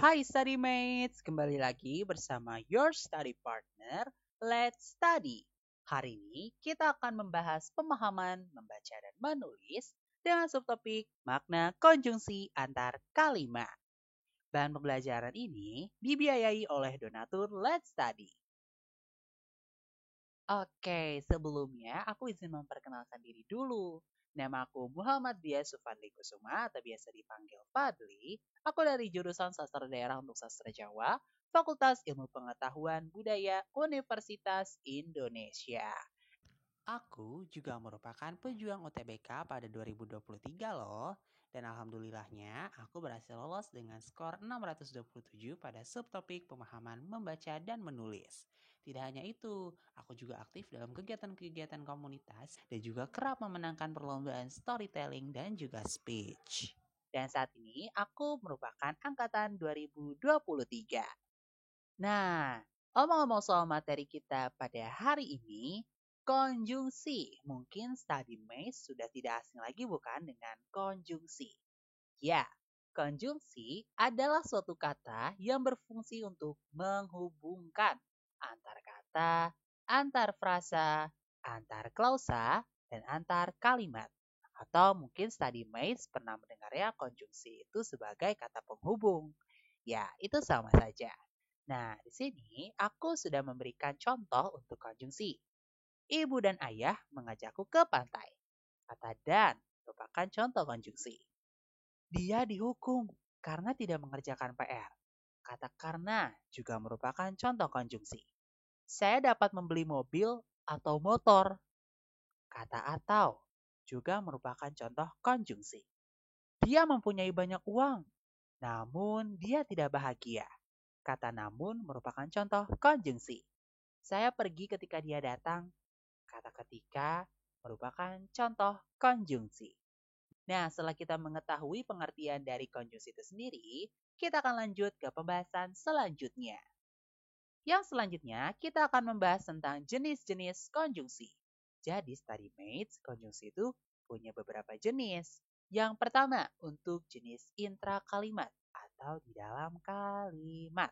Hai study mates, kembali lagi bersama your study partner, Let's Study. Hari ini kita akan membahas pemahaman membaca dan menulis dengan subtopik makna konjungsi antar kalimat. Bahan pembelajaran ini dibiayai oleh donatur Let's Study. Oke, sebelumnya aku izin memperkenalkan diri dulu. Nama aku Muhammad Dia Sufandi Kusuma atau biasa dipanggil Fadli. Aku dari jurusan Sastra Daerah untuk Sastra Jawa, Fakultas Ilmu Pengetahuan Budaya Universitas Indonesia. Aku juga merupakan pejuang UTBK pada 2023 loh. Dan alhamdulillahnya aku berhasil lolos dengan skor 627 pada subtopik pemahaman membaca dan menulis. Tidak hanya itu, aku juga aktif dalam kegiatan-kegiatan komunitas dan juga kerap memenangkan perlombaan storytelling dan juga speech. Dan saat ini aku merupakan angkatan 2023. Nah, omong-omong soal materi kita pada hari ini, konjungsi. Mungkin study mates sudah tidak asing lagi bukan dengan konjungsi. Ya, konjungsi adalah suatu kata yang berfungsi untuk menghubungkan antar kata, antar frasa, antar klausa, dan antar kalimat. Atau mungkin study mates pernah mendengar ya konjungsi itu sebagai kata penghubung. Ya, itu sama saja. Nah, di sini aku sudah memberikan contoh untuk konjungsi. Ibu dan ayah mengajakku ke pantai. Kata dan merupakan contoh konjungsi. Dia dihukum karena tidak mengerjakan PR. Kata karena juga merupakan contoh konjungsi. Saya dapat membeli mobil atau motor. Kata atau juga merupakan contoh konjungsi. Dia mempunyai banyak uang, namun dia tidak bahagia. Kata namun merupakan contoh konjungsi. Saya pergi ketika dia datang. Kata ketika merupakan contoh konjungsi. Nah, setelah kita mengetahui pengertian dari konjungsi itu sendiri, kita akan lanjut ke pembahasan selanjutnya. Yang selanjutnya, kita akan membahas tentang jenis-jenis konjungsi. Jadi, study mates, konjungsi itu punya beberapa jenis. Yang pertama, untuk jenis intra kalimat atau di dalam kalimat.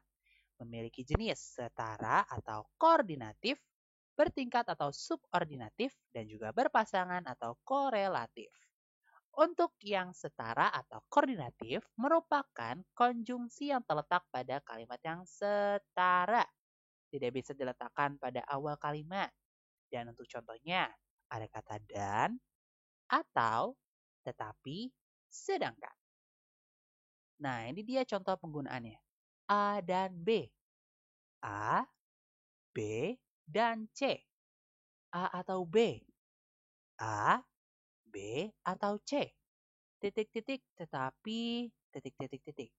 Memiliki jenis setara atau koordinatif, bertingkat atau subordinatif, dan juga berpasangan atau korelatif. Untuk yang setara atau koordinatif merupakan konjungsi yang terletak pada kalimat yang setara. Tidak bisa diletakkan pada awal kalimat. Dan untuk contohnya, ada kata dan, atau, tetapi, sedangkan. Nah, ini dia contoh penggunaannya. A dan B. A, B, dan C. A atau B. A, B, atau C. Titik-titik, tetapi, titik-titik-titik.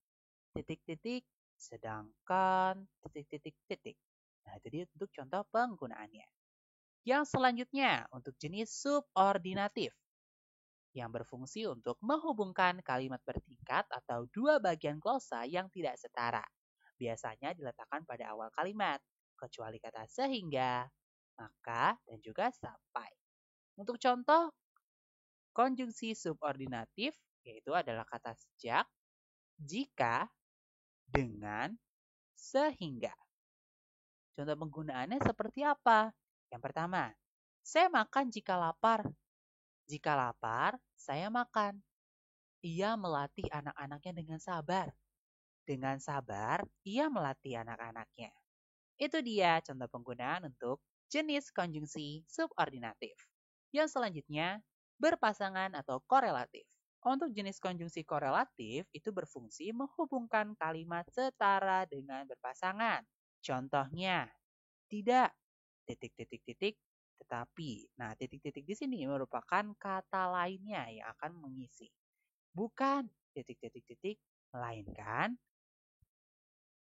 Titik-titik, sedangkan, titik-titik-titik. Nah, jadi untuk contoh penggunaannya. Yang selanjutnya, untuk jenis subordinatif. Yang berfungsi untuk menghubungkan kalimat bertingkat atau dua bagian klausa yang tidak setara. Biasanya diletakkan pada awal kalimat, kecuali kata sehingga, maka, dan juga sampai. Untuk contoh, konjungsi subordinatif yaitu adalah kata sejak, jika, dengan, sehingga. Contoh penggunaannya seperti apa? Yang pertama, saya makan jika lapar. Jika lapar, saya makan. Ia melatih anak-anaknya dengan sabar. Dengan sabar, ia melatih anak-anaknya. Itu dia contoh penggunaan untuk jenis konjungsi subordinatif. Yang selanjutnya, berpasangan atau korelatif. Untuk jenis konjungsi korelatif itu berfungsi menghubungkan kalimat setara dengan berpasangan. Contohnya, tidak, titik-titik-titik, tetapi. Nah, titik-titik di sini merupakan kata lainnya yang akan mengisi. Bukan, titik-titik-titik, melainkan.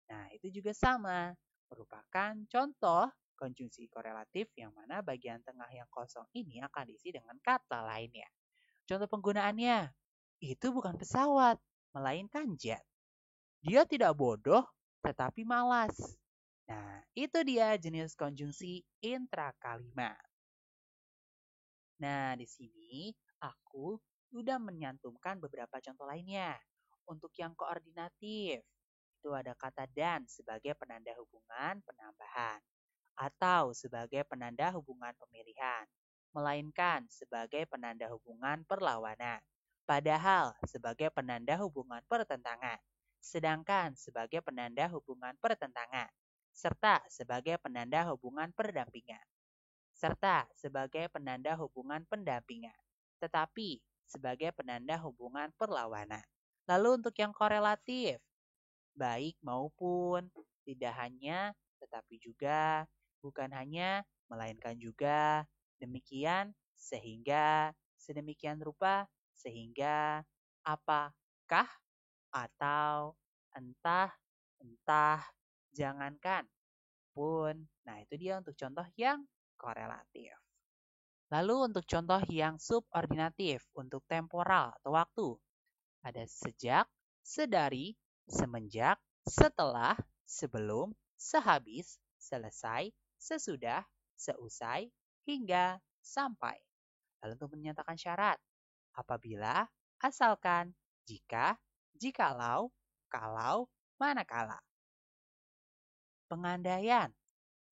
Nah, itu juga sama. Merupakan contoh konjungsi korelatif yang mana bagian tengah yang kosong ini akan diisi dengan kata lainnya. Contoh penggunaannya, itu bukan pesawat, melainkan jet. Dia tidak bodoh, tetapi malas. Nah, itu dia jenis konjungsi intrakalimat. Nah, di sini aku sudah menyantumkan beberapa contoh lainnya. Untuk yang koordinatif, itu ada kata dan sebagai penanda hubungan penambahan atau sebagai penanda hubungan pemilihan, melainkan sebagai penanda hubungan perlawanan, padahal sebagai penanda hubungan pertentangan, sedangkan sebagai penanda hubungan pertentangan, serta sebagai penanda hubungan perdampingan, serta sebagai penanda hubungan pendampingan, tetapi sebagai penanda hubungan perlawanan. Lalu untuk yang korelatif, baik maupun, tidak hanya, tetapi juga, bukan hanya, melainkan juga, demikian, sehingga, sedemikian rupa, sehingga, apakah, atau, entah, entah, jangankan, pun. Nah, itu dia untuk contoh yang korelatif. Lalu untuk contoh yang subordinatif, untuk temporal atau waktu, ada sejak, sedari, semenjak, setelah, sebelum, sehabis, selesai, sesudah, seusai, hingga, sampai. Lalu untuk menyatakan syarat, apabila, asalkan, jika, jikalau, kalau, manakala. Pengandaian,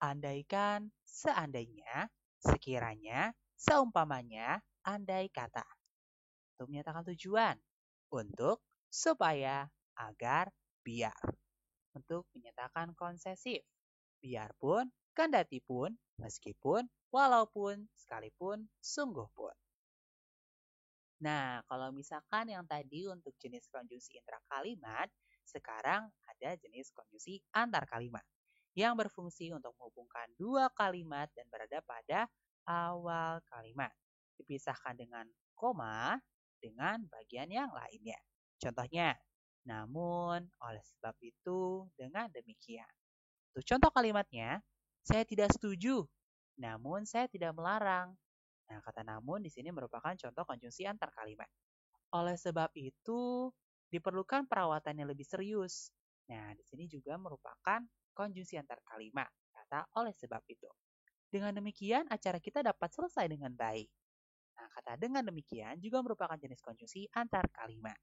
andaikan, seandainya, sekiranya, seumpamanya, andai kata. Untuk menyatakan tujuan, untuk, supaya, agar, biar. Untuk menyatakan konsesif, biarpun, kendatipun, meskipun, walaupun, sekalipun, sungguh pun. Nah, kalau misalkan yang tadi untuk jenis konjungsi intrakalimat, sekarang ada jenis konjungsi antar kalimat yang berfungsi untuk menghubungkan dua kalimat dan berada pada awal kalimat. Dipisahkan dengan koma dengan bagian yang lainnya. Contohnya, namun, oleh sebab itu, dengan demikian. Untuk contoh kalimatnya, saya tidak setuju, namun saya tidak melarang. Nah, kata namun di sini merupakan contoh konjungsi antar kalimat. Oleh sebab itu, diperlukan perawatan yang lebih serius. Nah, di sini juga merupakan konjungsi antar kalimat, kata oleh sebab itu. Dengan demikian, acara kita dapat selesai dengan baik. Nah, kata dengan demikian juga merupakan jenis konjungsi antar kalimat.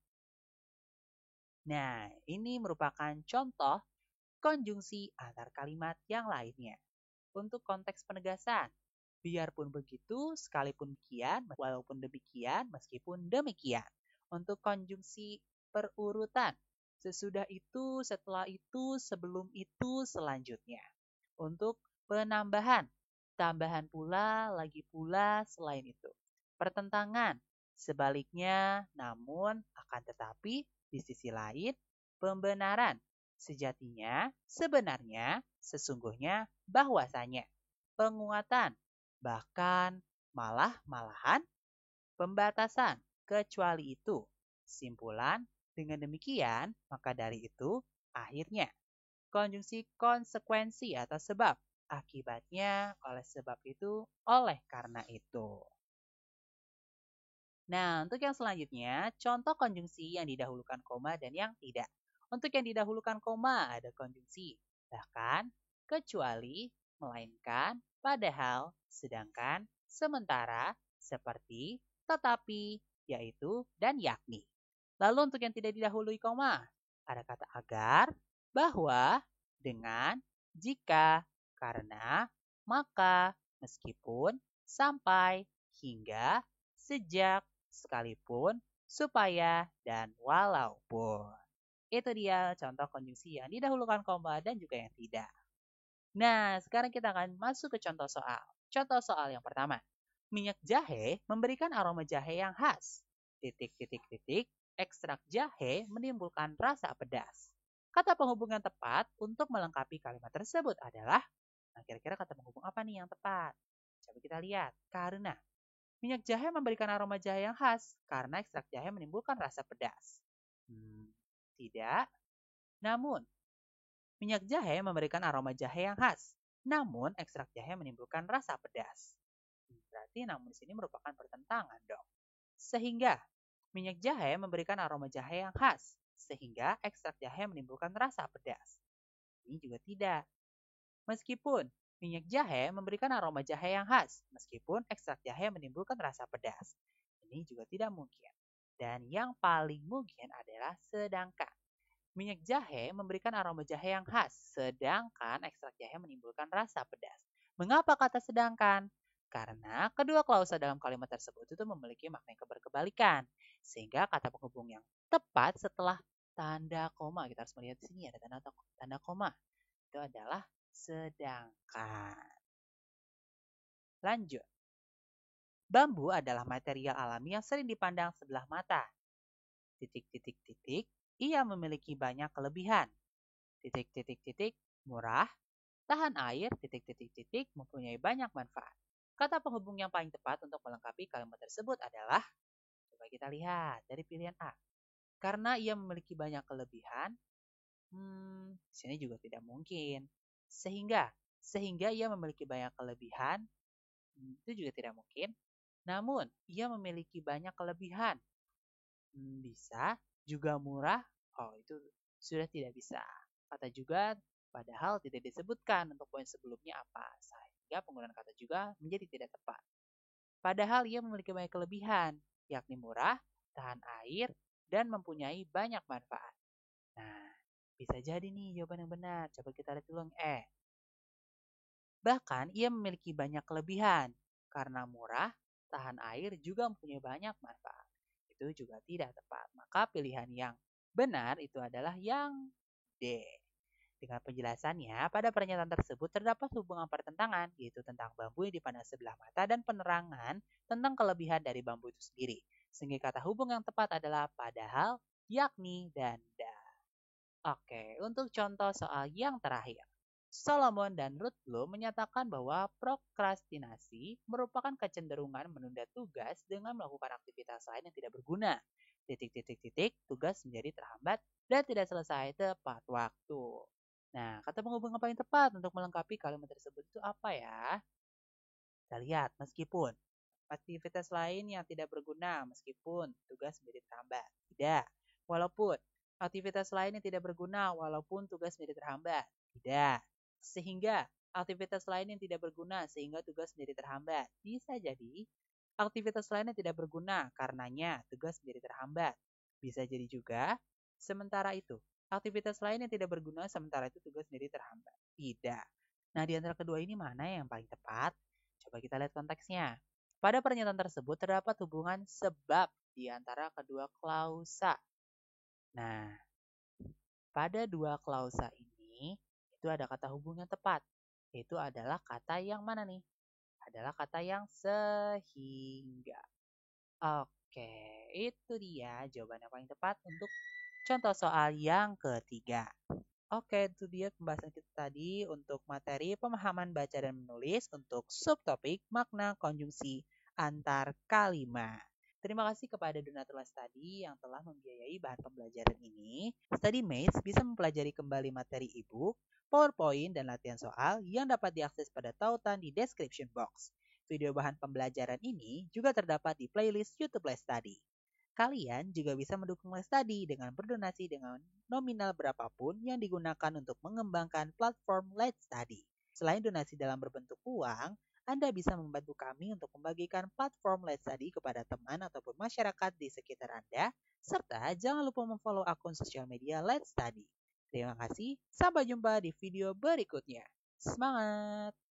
Nah, ini merupakan contoh konjungsi antar kalimat yang lainnya. Untuk konteks penegasan, biarpun begitu, sekalipun demikian, walaupun demikian, meskipun demikian. Untuk konjungsi perurutan, sesudah itu, setelah itu, sebelum itu, selanjutnya. Untuk penambahan, tambahan pula, lagi pula, selain itu. Pertentangan, sebaliknya, namun, akan tetapi, di sisi lain, pembenaran, sejatinya, sebenarnya, sesungguhnya, bahwasanya. Penguatan, bahkan, malahan, pembatasan, kecuali itu. Simpulan, dengan demikian, maka dari itu, akhirnya, konjungsi konsekuensi atau sebab, akibatnya, oleh sebab itu, oleh karena itu. Nah, untuk yang selanjutnya, contoh konjungsi yang didahulukan koma dan yang tidak. Untuk yang didahulukan koma ada konjungsi, bahkan, kecuali, melainkan, padahal, sedangkan, sementara, seperti, tetapi, yaitu, dan yakni. Lalu untuk yang tidak didahului koma, ada kata agar, bahwa, dengan, jika, karena, maka, meskipun, sampai, hingga, sejak, sekalipun, supaya, dan walaupun. Itu dia contoh konjungsi yang didahulukan koma dan juga yang tidak. Nah, sekarang kita akan masuk ke contoh soal. Contoh soal yang pertama. Minyak jahe memberikan aroma jahe yang khas. Ekstrak jahe menimbulkan rasa pedas. Kata penghubung yang tepat untuk melengkapi kalimat tersebut adalah, nah kira-kira kata penghubung apa nih yang tepat? Coba kita lihat. Karena minyak jahe memberikan aroma jahe yang khas karena ekstrak jahe menimbulkan rasa pedas. Tidak. Namun, minyak jahe memberikan aroma jahe yang khas. Namun, ekstrak jahe menimbulkan rasa pedas. Berarti namun di sini merupakan pertentangan dong. Sehingga, minyak jahe memberikan aroma jahe yang khas. Sehingga ekstrak jahe menimbulkan rasa pedas. Ini juga tidak. Meskipun minyak jahe memberikan aroma jahe yang khas, meskipun ekstrak jahe menimbulkan rasa pedas. Ini juga tidak mungkin. Dan yang paling mungkin adalah sedangkan. Minyak jahe memberikan aroma jahe yang khas, sedangkan ekstrak jahe menimbulkan rasa pedas. Mengapa kata sedangkan? Karena kedua klausa dalam kalimat tersebut itu memiliki makna yang berkebalikan. Sehingga kata penghubung yang tepat setelah tanda koma, kita harus melihat di sini ada tanda koma, itu adalah sedangkan. Lanjut. Bambu adalah material alami yang sering dipandang sebelah mata. Titik-titik-titik, ia memiliki banyak kelebihan. Titik-titik-titik, murah, tahan air, titik-titik-titik, mempunyai banyak manfaat. Kata penghubung yang paling tepat untuk melengkapi kalimat tersebut adalah, coba kita lihat dari pilihan A. Karena ia memiliki banyak kelebihan, di sini juga tidak mungkin. Sehingga ia memiliki banyak kelebihan, itu juga tidak mungkin. Namun, ia memiliki banyak kelebihan. Bisa, juga murah, itu sudah tidak bisa. Kata juga, padahal tidak disebutkan untuk poin sebelumnya apa, sehingga penggunaan kata juga menjadi tidak tepat. Padahal ia memiliki banyak kelebihan, yakni murah, tahan air, dan mempunyai banyak manfaat. Nah, bisa jadi nih jawaban yang benar. Coba kita lihat dulu yang E. Bahkan ia memiliki banyak kelebihan, karena murah, tahan air, juga mempunyai banyak manfaat. Itu juga tidak tepat. Maka pilihan yang benar itu adalah yang D. Dengan penjelasannya, pada pernyataan tersebut terdapat hubungan pertentangan, yaitu tentang bambu yang dipandang sebelah mata dan penerangan tentang kelebihan dari bambu itu sendiri. Sehingga kata hubung yang tepat adalah padahal, yakni, dan dan. Oke, untuk contoh soal yang terakhir. Solomon dan Ruth Bloom menyatakan bahwa prokrastinasi merupakan kecenderungan menunda tugas dengan melakukan aktivitas lain yang tidak berguna. Titik-titik-titik, tugas menjadi terhambat dan tidak selesai tepat waktu. Nah, kata penghubung apa yang tepat untuk melengkapi kalimat tersebut itu apa ya? Kita lihat, meskipun aktivitas lain yang tidak berguna meskipun tugas menjadi terhambat. Tidak. Walaupun aktivitas lain yang tidak berguna walaupun tugas menjadi terhambat. Tidak. Sehingga aktivitas lain yang tidak berguna sehingga tugas menjadi terhambat. Bisa jadi aktivitas lain yang tidak berguna karenanya tugas menjadi terhambat. Bisa jadi juga sementara itu. Aktivitas lain yang tidak berguna sementara itu tugas menjadi terhambat. Tidak. Nah, di antara kedua ini mana yang paling tepat? Coba kita lihat konteksnya. Pada pernyataan tersebut terdapat hubungan sebab di antara kedua klausa. Nah, pada dua klausa ini itu ada kata hubung yang tepat. Yaitu adalah kata yang mana nih? Adalah kata yang sehingga. Oke, itu dia jawaban yang paling tepat untuk contoh soal yang ketiga. Oke, itu dia pembahasan kita tadi untuk materi pemahaman baca dan menulis untuk subtopik makna konjungsi antar kalimat. Terima kasih kepada donatur les tadi yang telah membiayai bahan pembelajaran ini. StudyMates bisa mempelajari kembali materi e-book, PowerPoint, dan latihan soal yang dapat diakses pada tautan di description box. Video bahan pembelajaran ini juga terdapat di playlist YouTube Les Study. Kalian juga bisa mendukung Les Study dengan berdonasi dengan nominal berapapun yang digunakan untuk mengembangkan platform Let's Study. Selain donasi dalam berbentuk uang, Anda bisa membantu kami untuk membagikan platform Let's Study kepada teman ataupun masyarakat di sekitar Anda, serta jangan lupa memfollow akun sosial media Let's Study. Terima kasih, sampai jumpa di video berikutnya. Semangat!